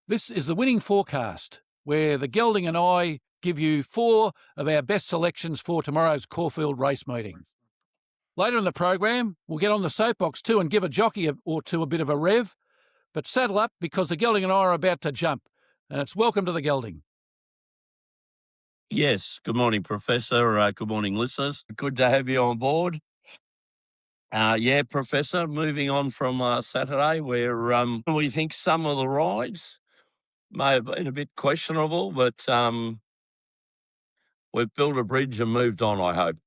This is the Winning Fourcast, where the Gelding and I give you 4 of our best selections for tomorrow's Caulfield race meeting. Later in the program, we'll get on the soapbox too and give a jockey or two a bit of a rev, but saddle up because the Gelding and I are about to jump, and it's welcome to the Gelding. Yes, good morning, Professor. Good morning, listeners. Good to have you on board. Professor, moving on from Saturday, where we think some of the rides may have been a bit questionable, but we've built a bridge and moved on, I hope.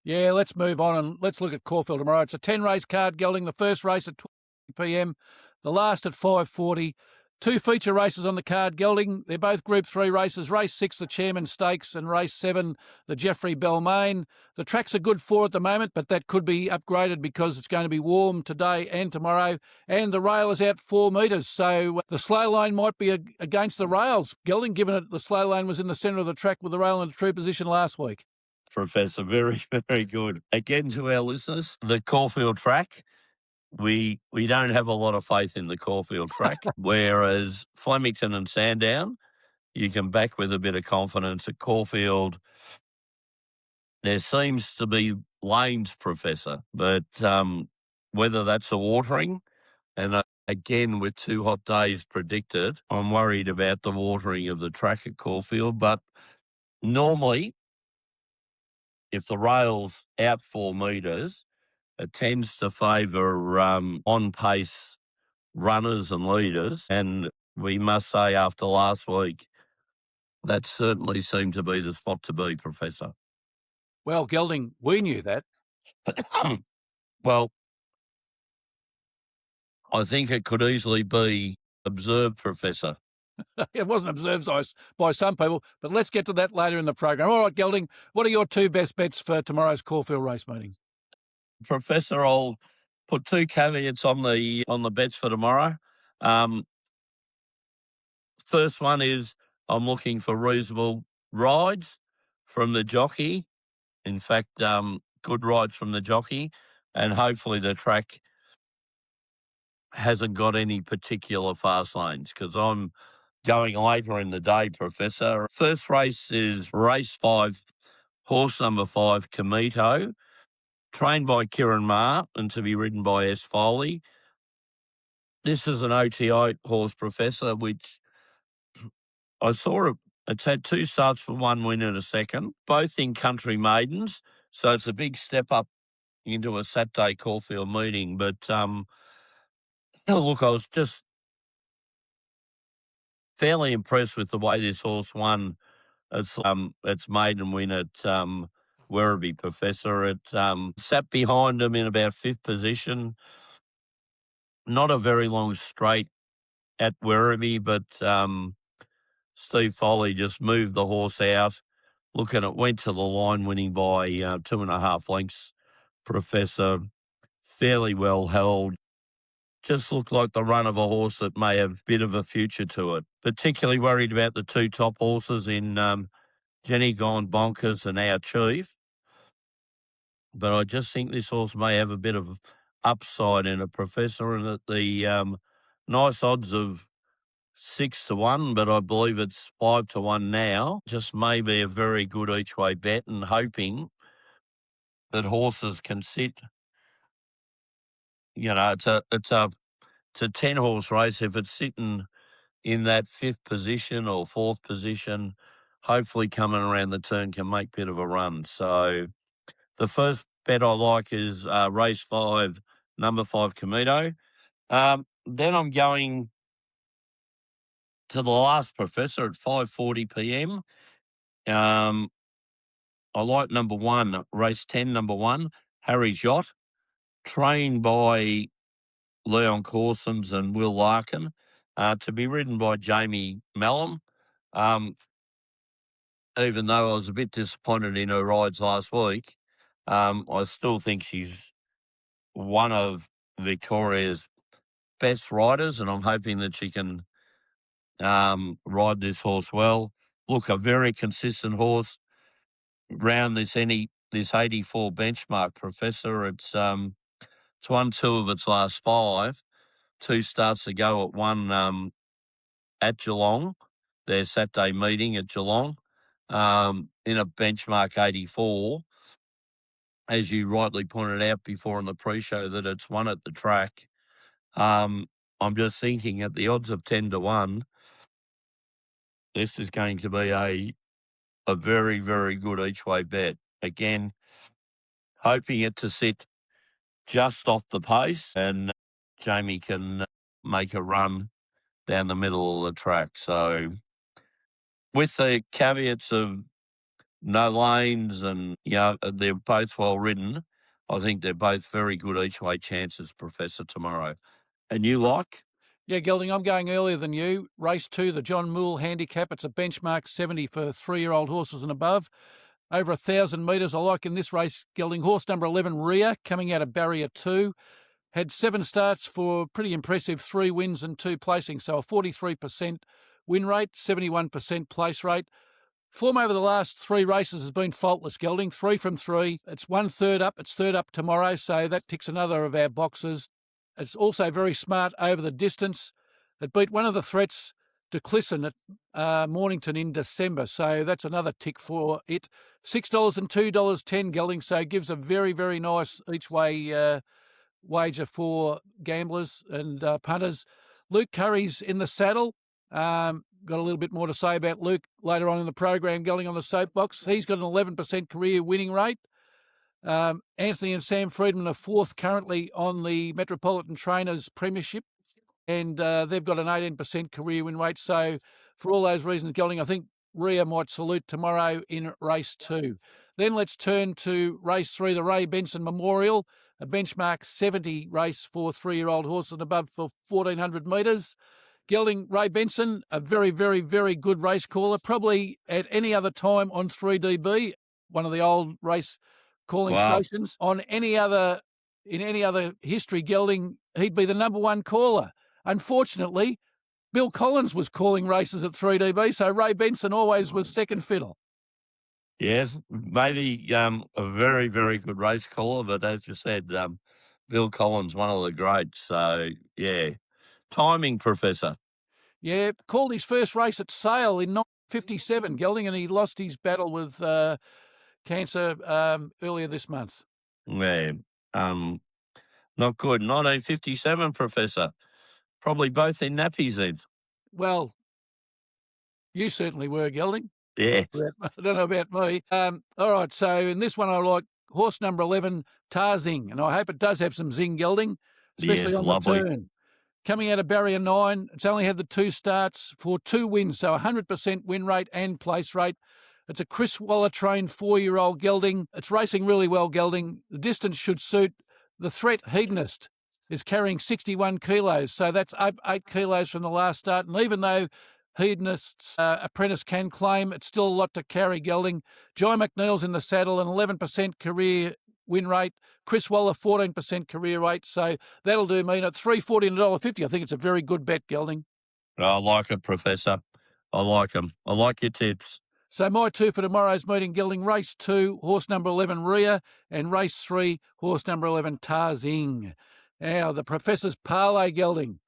Yeah, let's move on and let's look at Caulfield tomorrow. It's a 10-race card, Gelding. The first race at 12 p.m, the last at 5:40. 2 feature races on the card, Gelding. They're both Group 3 races. Race 6, the Chairman Stakes, and Race 7, the Jeffrey Belmain. The tracks are good for at the moment, but that could be upgraded because it's going to be warm today and tomorrow, and the rail is out 4 metres, so the slow lane might be against the rails, Gelding, given that the slow lane was in the centre of the track with the rail in a true position last week. Professor, very, very good. Again, to our listeners, the Caulfield track, we don't have a lot of faith in the Caulfield track, whereas Flemington and Sandown, you can back with a bit of confidence. At Caulfield, there seems to be lanes, Professor, but whether that's a watering, and again, with 2 hot days predicted, I'm worried about the watering of the track at Caulfield. But normally, if the rail's out 4 metres, it tends to favour on-pace runners and leaders, and we must say after last week, that certainly seemed to be the spot to be, Professor. Well, Gelding, we knew that. Well, I think it could easily be observed, Professor. It wasn't observed by some people, but let's get to that later in the program. All right, Gelding, what are your 2 best bets for tomorrow's Caulfield race meeting? Professor, I'll put 2 caveats on the bets for tomorrow. First one is I'm looking for reasonable rides from the jockey. In fact, good rides from the jockey, and hopefully the track hasn't got any particular fast lanes because I'm going later in the day, Professor. First race is race 5, horse number 5, Comito, trained by Kieran Maher and to be ridden by S. Foley. This is an OTI horse, Professor, which I saw it's had 2 starts for 1 win and a second, both in country maidens. So it's a big step up into a Saturday Caulfield meeting. But look, I was just fairly impressed with the way this horse won its maiden win at Werribee, Professor. It sat behind him in about 5th position. Not a very long straight at Werribee, but Steve Foley just moved the horse out. Look, and it went to the line, winning by 2.5 lengths, Professor. Fairly well held. Just looked like the run of a horse that may have a bit of a future to it. Particularly worried about the 2 top horses in Jenny Gone Bonkers and Our Chief. But I just think this horse may have a bit of upside in it, Professor, and at the nice odds of 6-1, but I believe it's 5-1 now. Just maybe a very good each way bet, and hoping that horses can sit. You know, it's a 10-horse race. If it's sitting in that 5th position or 4th position, hopefully coming around the turn can make a bit of a run. So the first bet I like is race 5, number 5, Comito. Then I'm going to the last, Professor, at 5:40 p.m. I like number 1, race 10, number 1, Harry's Yacht, trained by Leon Corsums and Will Larkin, to be ridden by Jamie Mallam. Even though I was a bit disappointed in her rides last week, I still think she's one of Victoria's best riders, and I'm hoping that she can ride this horse well. Look, a very consistent horse round this 84 benchmark, Professor. It's won 2 of its last 5. 2 starts ago, it won at Geelong, their Saturday meeting at Geelong, in a benchmark 84. As you rightly pointed out before in the pre-show, that it's won at the track. I'm just thinking at the odds of 10-1, this is going to be a very, very good each-way bet. Again, hoping it to sit just off the pace and Jamie can make a run down the middle of the track. So with the caveats of no lanes and, they're both well ridden, I think they're both very good each-way chances, Professor, tomorrow. And you like? Yeah, Gelding, I'm going earlier than you. Race 2, the John Moole handicap. It's a benchmark 70 for 3-year-old horses and above. Over 1,000 metres. I like in this race, Gelding, horse number 11, Rhea, coming out of barrier 2. Had 7 starts for pretty impressive 3 wins and 2 placings. So a 43% win rate, 71% place rate. Form over the last 3 races has been faultless, Gelding. 3 from 3. It's 1/3 up. It's third up tomorrow. So that ticks another of our boxes. It's also very smart over the distance. It beat one of the threats to Clisson at Mornington in December. So that's another tick for it. $6 and $2.10, Gelding. So it gives a very, very nice each-way wager for gamblers and punters. Luke Curry's in the saddle. Got a little bit more to say about Luke later on in the program, Gelding, on the soapbox. He's got an 11% career winning rate. Anthony and Sam Friedman are 4th currently on the Metropolitan Trainers Premiership, and they've got an 18% career win rate. So for all those reasons, Gelding, I think Rhea might salute tomorrow in race 2. Then let's turn to race 3, the Ray Benson Memorial, a benchmark 70 race for 3-year-old horses and above for 1,400 metres. Gelding, Ray Benson, a very, very, very good race caller, probably at any other time on 3DB, one of the old race calling stations. In any other history, Gelding, he'd be the number 1 caller. Unfortunately, Bill Collins was calling races at 3DB, so Ray Benson always was second fiddle. Yes, maybe a very, very good race caller, but as you said, Bill Collins, one of the greats. So, yeah. Timing, Professor. Yeah, called his first race at Sale in 1957, Gelding, and he lost his battle with cancer earlier this month. Yeah, not good. 1957, Professor. Probably both in nappies then. Well, you certainly were, Gelding. Yeah. I don't know about me. All right, so in this one I like horse number 11, Tarzing, and I hope it does have some zing, Gelding, especially on lovely. the turn. Coming out of barrier 9, it's only had the 2 starts for 2 wins, so 100% win rate and place rate. It's a Chris Waller-trained 4-year-old Gelding. It's racing really well, Gelding. The distance should suit. The threat, Hedonist, is carrying 61 kilos, so that's up 8 kilos from the last start. And even though Hedonist's apprentice can claim, it's still a lot to carry, Gelding. Jai McNeil's in the saddle, an 11% career win rate. Chris Waller, 14% career rate. So that'll do me. And at $3.40 and $1.50, I think it's a very good bet, Gelding. I like it, Professor. I like them. I like your tips. So my 2 for tomorrow's meeting, Gelding, race 2, horse number 11, Rhea, and race 3, horse number 11, Tarzing. Now, the Professor's Parlay, Gelding,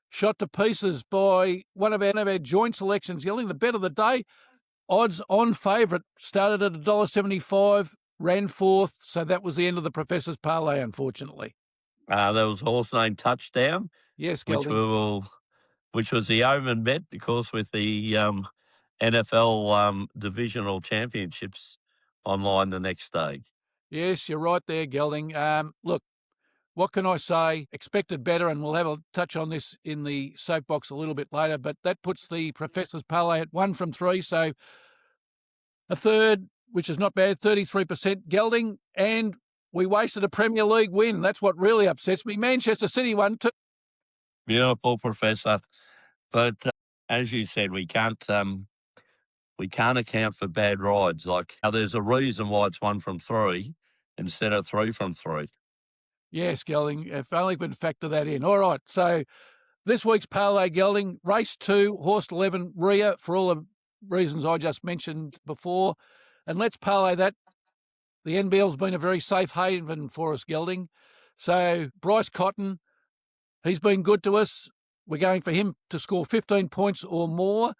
shot to pieces by one of our joint selections, Gelding. The bet of the day, odds on favourite, started at $1.75, ran 4th, so that was the end of the Professor's Parlay, unfortunately. There was a horse named Touchdown. Yes, Gelding. Which was the omen bet, because with the NFL divisional championships online the next day. Yes, you're right there, Gelding. Look, what can I say? Expected better, and we'll have a touch on this in the soapbox a little bit later, but that puts the Professor's Parlay at 1 from 3, so a third, which is not bad, 33% Gelding, and we wasted a Premier League win. That's what really upsets me. Manchester City won 2. Beautiful, Professor. But as you said, we can't account for bad rides. Like, there's a reason why it's 1 from 3 instead of 3 from 3. Yes, Gelding, if only we could factor that in. All right, so this week's Parlay, Gelding, race 2, horse 11, Rhea, for all the reasons I just mentioned before. And let's parlay that. The NBL's been a very safe haven for us, Gelding. So Bryce Cotton, he's been good to us. We're going for him to score 15 points or more.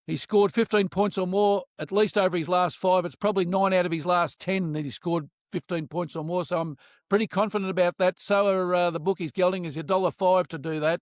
He scored 15 points or more at least over his last 5. It's probably 9 out of his last 10 that he scored 15 points or more. So I'm pretty confident about that. So are the bookies. Gelding is $1.05 to do that.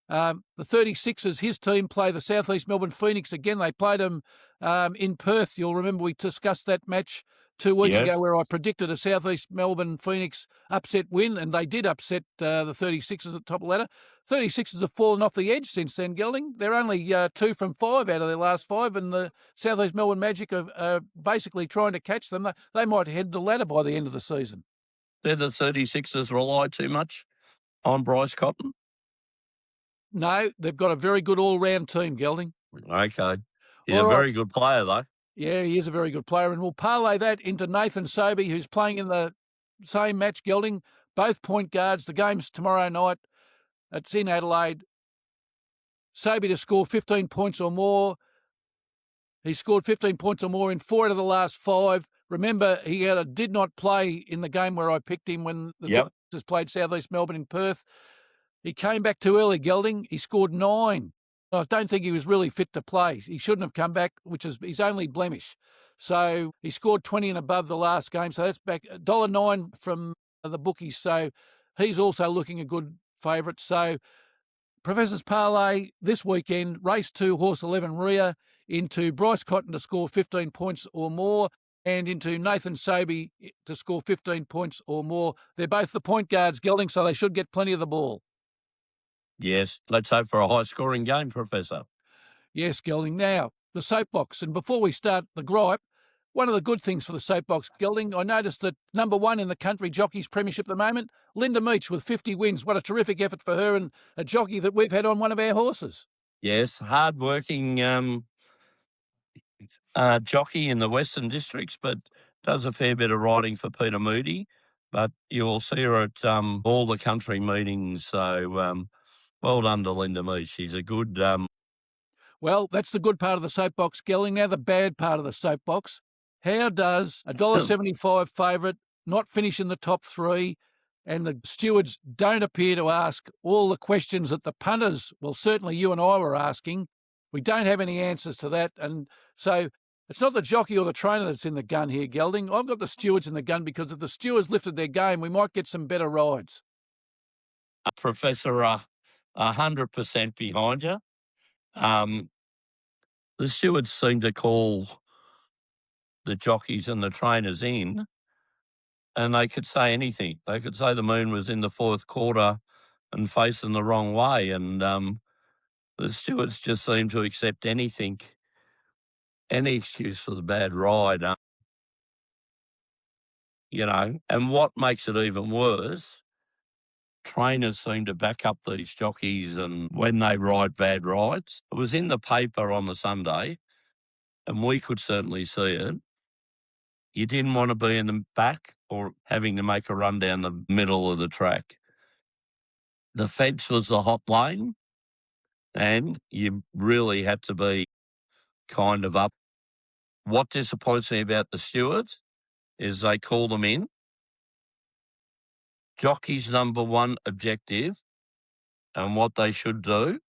The 36ers, his team play the South East Melbourne Phoenix again. They played them in Perth. You'll remember we discussed that match 2 weeks ago where I predicted a South East Melbourne Phoenix upset win, and they did upset the 36ers at the top of the ladder. 36ers have fallen off the edge since then, Gelding. They're only 2 from 5 out of their last 5, and the South East Melbourne Magic are basically trying to catch them. They might head the ladder by the end of the season. Did the 36ers rely too much on Bryce Cotton? No, they've got a very good all-round team, Gelding. Okay. He's a very good player, though. Yeah, he is a very good player. And we'll parlay that into Nathan Sobey, who's playing in the same match, Gelding. Both point guards. The game's tomorrow night. It's in Adelaide. Sobey to score 15 points or more. He scored 15 points or more in 4 out of the last 5. Remember, he did not play in the game where I picked him when the Dockers played South East Melbourne in Perth. He came back too early, Gelding. He scored 9. I don't think he was really fit to play. He shouldn't have come back, which is his only blemish. So he scored 20 and above the last game. So that's back $1.09 from the bookies. So he's also looking a good favourite. So Professor's Parlay this weekend, race 2, horse 11 Ria, into Bryce Cotton to score 15 points or more, and into Nathan Sobey to score 15 points or more. They're both the point guards, Gelding, so they should get plenty of the ball. Yes, let's hope for a high-scoring game, Professor. Yes, Gelding. Now, the soapbox. And before we start the gripe, one of the good things for the soapbox, Gelding, I noticed that number 1 in the country Jockey's Premiership at the moment, Linda Meech with 50 wins. What a terrific effort for her and a jockey that we've had on one of our horses. Yes, hard-working jockey in the Western Districts, but does a fair bit of riding for Peter Moody. But you will see her at all the country meetings. So well done to Linda Meech. She's a good... Well, that's the good part of the soapbox, Gelding. Now the bad part of the soapbox. How does a $1.75 favourite not finish in the top 3 and the stewards don't appear to ask all the questions that the punters, well, certainly you and I were asking? We don't have any answers to that. And so it's not the jockey or the trainer that's in the gun here, Gelding. I've got the stewards in the gun because if the stewards lifted their game, we might get some better rides. Professor, 100% behind you. The stewards seem to call the jockeys and the trainers in, and they could say anything. They could say the moon was in the 4th quarter and facing the wrong way, and the stewards just seem to accept anything, any excuse for the bad ride. And what makes it even worse, trainers seem to back up these jockeys and when they ride bad rides. It was in the paper on the Sunday, and we could certainly see it. You didn't want to be in the back or having to make a run down the middle of the track. The fence was the hot lane, and you really had to be kind of up. What disappoints me about the stewards is they call them in. Jockey's number 1 objective and what they should do,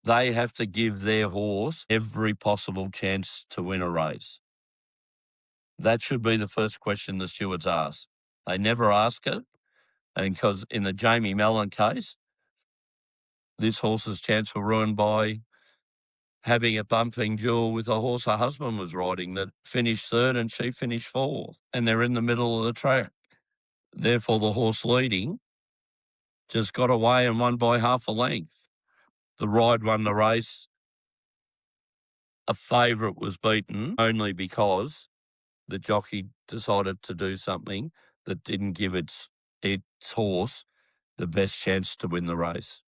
they have to give their horse every possible chance to win a race. That should be the first question the stewards ask. They never ask it, and because in the Jamie Mellon case, this horse's chance were ruined by having a bumping duel with a horse her husband was riding that finished 3rd and she finished 4th, and they're in the middle of the track. Therefore, the horse leading just got away and won by half a length. The ride won the race. A favourite was beaten only because the jockey decided to do something that didn't give its horse the best chance to win the race.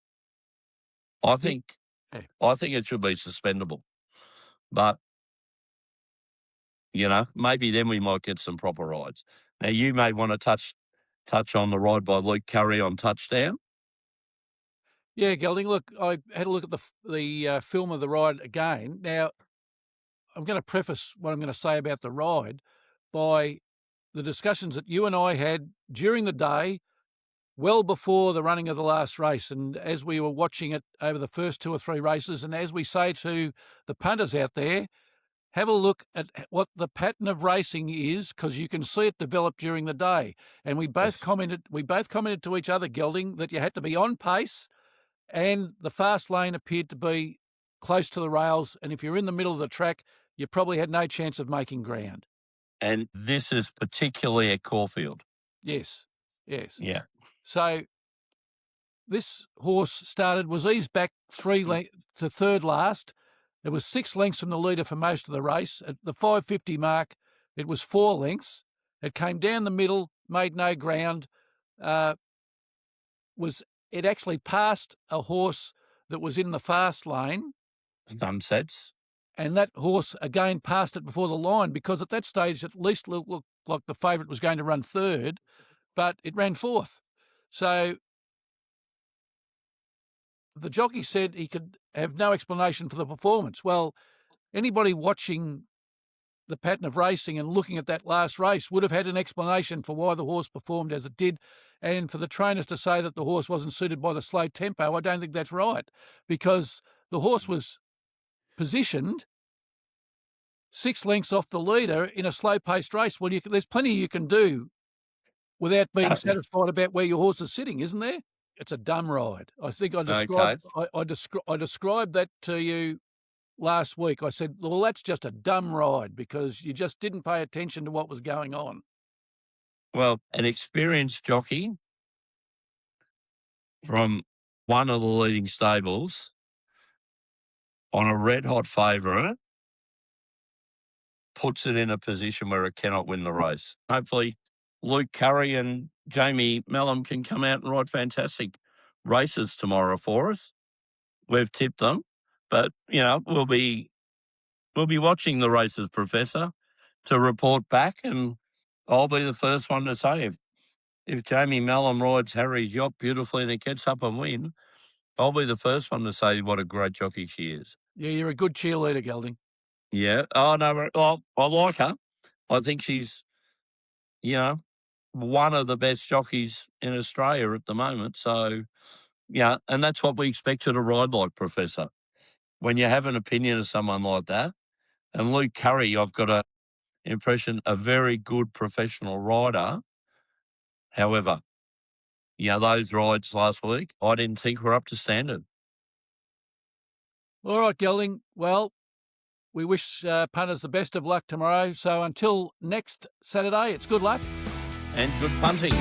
I think it should be suspendable. But, maybe then we might get some proper rides. Now, you may want to touch on the ride by Luke Curry on touchdown. Yeah, Gelding, look, I had a look at the film of the ride again. Now, I'm going to preface what I'm going to say about the ride by the discussions that you and I had during the day well before the running of the last race. And as we were watching it over the first 2 or 3 races, and as we say to the punters out there, have a look at what the pattern of racing is, because you can see it develop during the day. And we both commented to each other, Gelding, that you had to be on pace, and the fast lane appeared to be close to the rails. And if you're in the middle of the track, you probably had no chance of making ground. And this is particularly at Caulfield. Yes. Yeah. So this horse was eased back 3 lengths to third last. It was 6 lengths from the leader for most of the race. At the 5:50 mark, it was 4 lengths. It came down the middle, made no ground. It actually passed a horse that was in the fast lane. Sunsets. And that horse again passed it before the line, because at that stage at least looked like the favourite was going to run third, but it ran fourth. So the jockey said he could have no explanation for the performance. Well, anybody watching the pattern of racing and looking at that last race would have had an explanation for why the horse performed as it did. And for the trainers to say that the horse wasn't suited by the slow tempo, I don't think that's right, because the horse was positioned 6 lengths off the leader in a slow-paced race. Well, there's plenty you can do without being satisfied about where your horse is sitting, isn't there? It's a dumb ride. I think I described that to you last week. I said, well, that's just a dumb ride, because you just didn't pay attention to what was going on. Well, an experienced jockey from one of the leading stables on a red-hot favourite puts it in a position where it cannot win the race. Hopefully, Luke Curry and Jamie Mellum can come out and ride fantastic races tomorrow for us. We've tipped them, but we'll be watching the races, Professor, to report back, and I'll be the first one to say if Jamie Mellum rides Harry's yacht beautifully and it gets up and win, I'll be the first one to say what a great jockey she is. Yeah, you're a good cheerleader, Gelding. Yeah. Oh no, I like her. I think she's, one of the best jockeys in Australia at the moment. So, and that's what we expect her to ride like, Professor. When you have an opinion of someone like that, and Luke Curry, I've got an impression, a very good professional rider. However, those rides last week, I didn't think were up to standard. All right, Gelding. Well, we wish punters the best of luck tomorrow. So until next Saturday, it's good luck. And good punting.